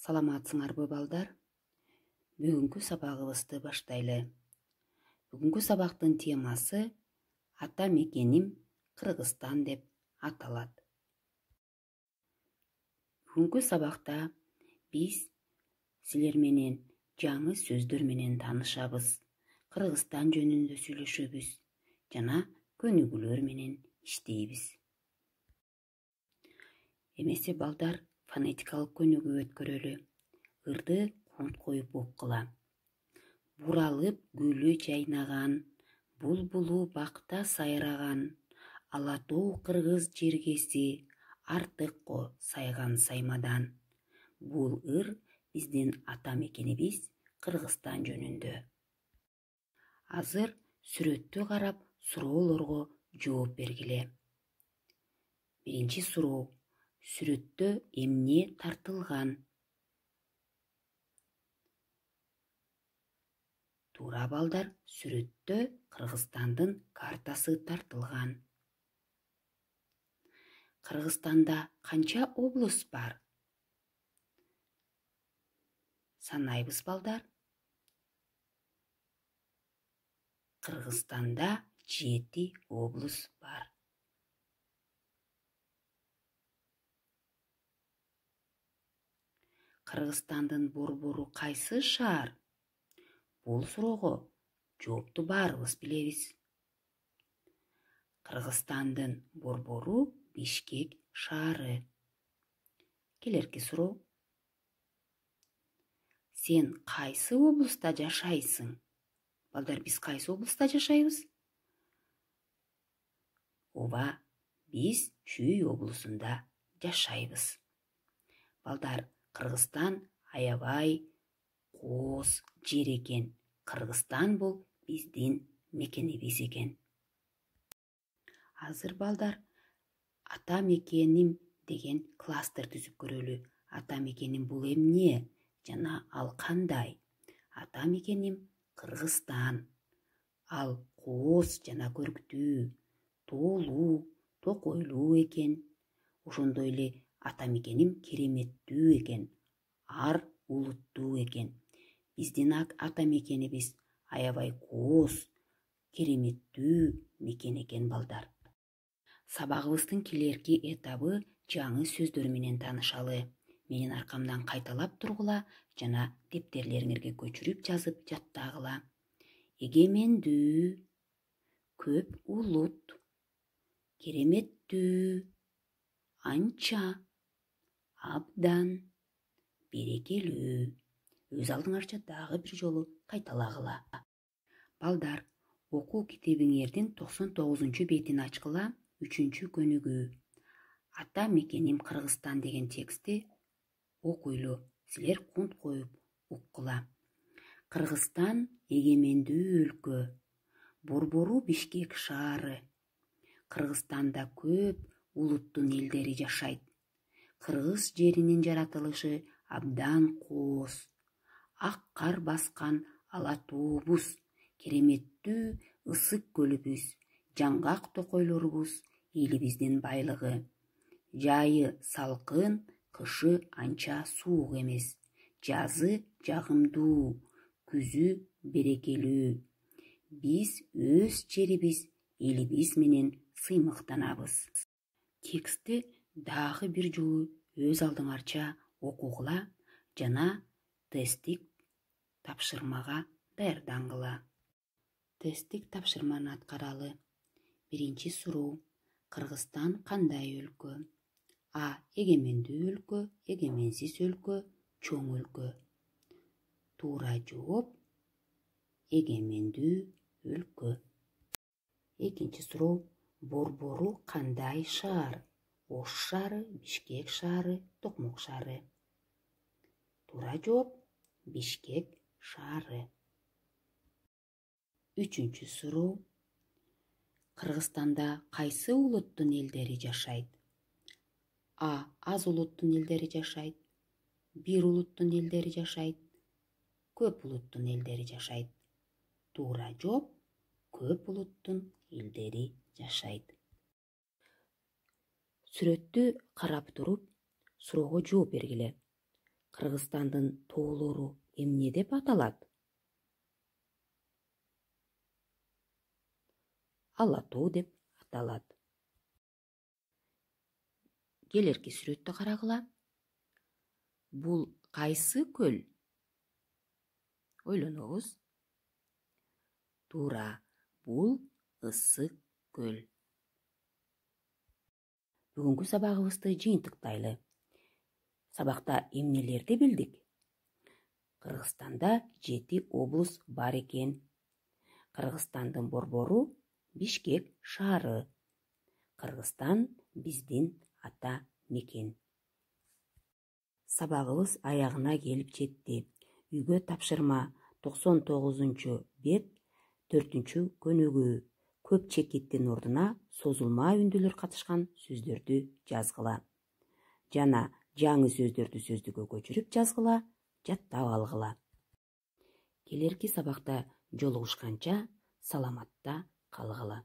Саламатсыңарбы балдар? Бүгүнкү сабагыбызды баштайлы. Бүгүнкү сабактын темасы ата мекеним Кыргызстан деп аталат. Бүгүнкү сабакта биз силер менен жаңы сөздөр менен таанышабыз. Кыргызстан жөнүндө сүйлөшөбүз жана көнүгүүлөр менен иштейбиз. Эмесе балдар, фонетикалык көнүгүү өткөрөлү. Ырды кунт коюп окула. Буралып гүлү жайнаган, булбулу бакта сайраган, ала тоо кыргыз жергеси, артык го сайган саймадан. Бул ыр биздин ата мекенибиз Кыргызстан жөнүндө. Азыр сүрөттү карап суроолорго жооп бергиле. Биринчи суроо: сүрөттө эмне тартылган? Туура балдар, сүрөттө Кыргызстандын картасы тартылган. Кыргызстанда канча область бар? Санайбыз балдар. Кыргызстанда 7 область бар. Кыргызстандын борбору кайсы шаар? Бул суроого жоопту баарыбыз билебиз. Кыргызстандын борбору Бишкек шаары. Келерки суроо: сен кайсы областта жашайсың? Балдар, биз кайсы областта жашайбыз? Ооба, биз Чүй облусунда жашайбыз. Балдар, Кыргызстан аябай кооз жер экен. Кыргызстан бул биздин мекенибиз экен. Азыр балдар, ата мекеним деген кластер түзүп көрөлү. Ата мекеним бул эмне жана ал кандай? Ата мекеним Кыргызстан. Ал кооз жана көрктүү, тоолуу, токойлуу экен. Ошондой эле ата мекеним кереметтүү экен. Ар улуттуу экен. Биздин ата мекенибиз аябай кооз, кереметтүү мекен экен балдар. Сабагыбыздын келерки этабы жаңы сөздөр менен таанышалы. Менин аркамдан кайталап тургула жана дептерлериңерге көчүрүп жазып жаттагыла. Эгемендүү, көп улут, кереметтүү, анча, абдан, берекелүү. Өз алдыңарча дагы бир жолу кайталагыла. Балдар, окуу китебиңердин 99 бетин ачкыла. 3 көнүгүү. Ата мекеним Кыргызстан деген текстти окуйлу. Силер кунт коюп уккула. Кыргызстан эгемендүү өлкө. Борбору Бишкек шаары. Кыргызстанда көп улуттун элдери жашайт. Кыргыз жеринин жаратылышы абдан кооз. Ак кар баскан ала тообуз, кереметтүү ысык көлүбүз, жаңгак токойлорубуз элибиздин байлыгы. Жайы салкын, кышы анча суук эмес. Жазы жагымдуу, күзү берекелүү. Биз өз жерибиз, элибиз менен сыймыктанабыз. Текстти дагы бир жолу өз алдыңарча окугула жана тесттик тапшырмага даярдангыла. Тесттик тапшырманы аткаралы. Биринчи суроо: Кыргызстан кандай өлкө? А. Эгемендүү өлкө, эгеменсиз өлкө, чоң өлкө. Туура жооп: эгемендүү өлкө. Экинчи суроо: борбору кандай шаар? Ош шаары, Бишкек шаары, Токмок шаары. Туура жооп: Бишкек шаары. Үчүнчү суроо: Кыргызстанда кайсы улуттун элдери жашайт? А. Аз улуттун элдери жашайт. Бир улуттун элдери жашайт. Көп улуттун элдери жашайт. Туура жооп: көп улуттун элдери жашайт. Сүрөттү карап туруп суроого жооп бергиле. Кыргызстандын тоолору эмне деп аталат? Ала тоо деп аталат. Келерки сүрөттү карагыла. Бул кайсы көл? Ойлонобуз. Туура, бул ысык көл. Бүгүнкү сабагыбызды жыйынтыктайлы. Сабакта эмнелерди билдик? Кыргызстанда 7 облус бар экен. Кыргызстандын борбору Бишкек шаары. Кыргызстан биздин ата мекен. Сабагыбыз аягына келип жетти. Үйгө тапшырма 99-бет 4-көнүгүү. Көп чекиттин ордуна созулма үндүлөр катышкан сөздөрдү жазгыла. Жана жаңы сөздөрдү сөздүккө көчүрүп жазгыла, жаттап алгыла. Келерки сабакта жолугушканча саламатта калгыла.